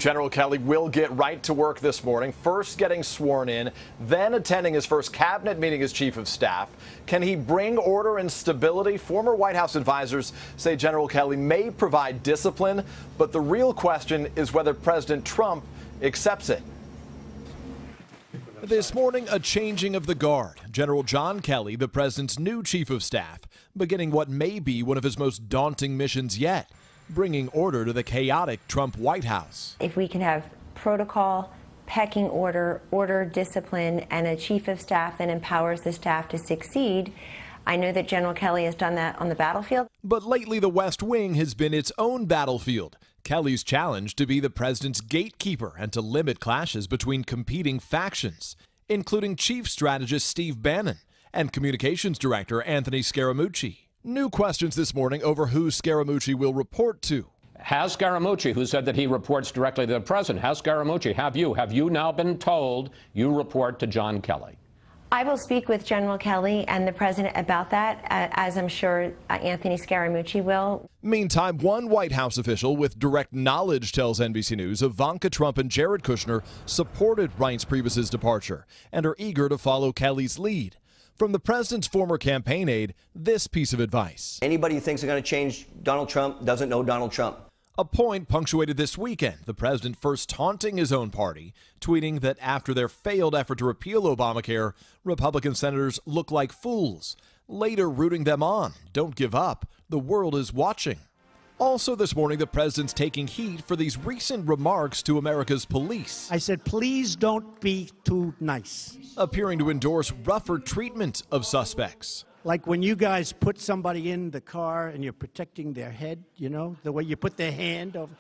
General Kelly will get right to work this morning, first getting sworn in, then attending his first cabinet meeting as chief of staff. Can he bring order and stability? Former White House advisors say General Kelly may provide discipline, but the real question is whether President Trump accepts it. This morning, a changing of the guard. General John Kelly, the president's new chief of staff, beginning what may be one of his most daunting missions yet, bringing order to the chaotic Trump White House. If we can have protocol, pecking order, discipline, and a chief of staff that empowers the staff to succeed, I know that General Kelly has done that on the battlefield. But lately, the West Wing has been its own battlefield. Kelly's challenge to be the president's gatekeeper and to limit clashes between competing factions, including chief strategist Steve Bannon and communications director Anthony Scaramucci. New questions this morning over who Scaramucci will report to. Has Scaramucci, who said that he reports directly to the president, has Scaramucci, have you now been told you report to John Kelly? I will speak with General Kelly and the president about that, as I'm sure Anthony Scaramucci will. Meantime, one White House official with direct knowledge tells NBC News Ivanka Trump and Jared Kushner supported Reince Priebus's departure and are eager to follow Kelly's lead. From the president's former campaign aide, this piece of advice. Anybody who thinks they're going to change Donald Trump doesn't know Donald Trump. A point punctuated this weekend, the president first taunting his own party, tweeting that after their failed effort to repeal Obamacare, Republican senators look like fools, later rooting them on. Don't give up. The world is watching. Also this morning, the president's taking heat for these recent remarks to America's police. I said, please don't be too nice. Appearing to endorse rougher treatment of suspects. Like when you guys put somebody in the car and you're protecting their head, you know, the way you put their hand over.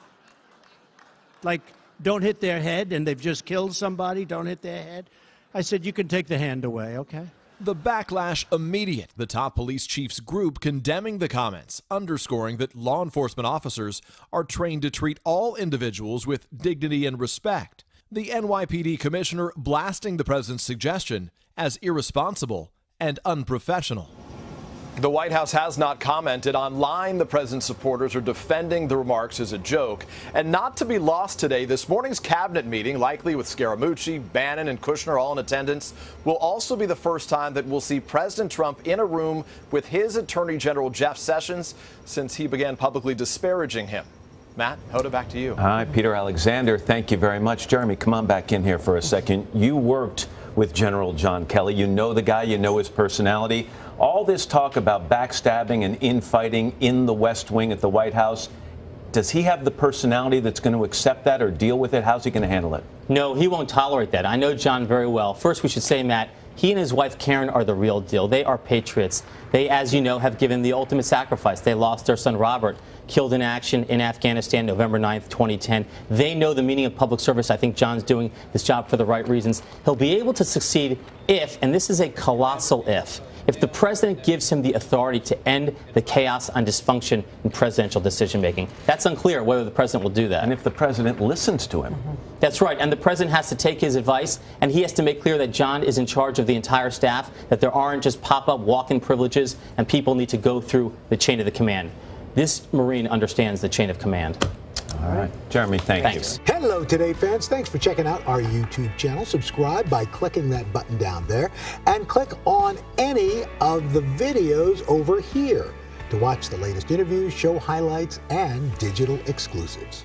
Like, don't hit their head, and they've just killed somebody, don't hit their head. I said, you can take the hand away, okay? The backlash immediate. The top police chiefs group condemning the comments, underscoring that law enforcement officers are trained to treat all individuals with dignity and respect. The NYPD commissioner blasting the president's suggestion as irresponsible and unprofessional. The White House has not commented. Online, the president's supporters are defending the remarks as a joke. And not to be lost today, this morning's cabinet meeting, likely with Scaramucci, Bannon, and Kushner all in attendance, will also be the first time that we'll see President Trump in a room with his Attorney General Jeff Sessions since he began publicly disparaging him. Matt, Hoda, back to you. Hi, Peter Alexander. Thank you very much. Jeremy, come on back in here for a second. You worked with General John Kelly. You know the guy. You know his personality. All this talk about backstabbing and infighting in the West Wing at the White House, does he have the personality that's going to accept that or deal with it? How's he going to handle it? No, he won't tolerate that. I know John very well. First, we should say, Matt, he and his wife Karen are the real deal. They are patriots. They, as you know, have given the ultimate sacrifice. They lost their son Robert, killed in action in Afghanistan, November 9th, 2010. They know the meaning of public service. I think John's doing his job for the right reasons. He'll be able to succeed if, and this is a colossal if the president gives him the authority to end the chaos and dysfunction in presidential decision-making. That's unclear whether the president will do that. And if the president listens to him. That's right. And the president has to take his advice, and he has to make clear that John is in charge of the entire staff, that there aren't just pop-up walk-in privileges, and people need to go through the chain of the command. This Marine understands the chain of command. All right. Jeremy, thanks. Hello, Today fans. Thanks for checking out our YouTube channel. Subscribe by clicking that button down there and click on any of the videos over here to watch the latest interviews, show highlights, and digital exclusives.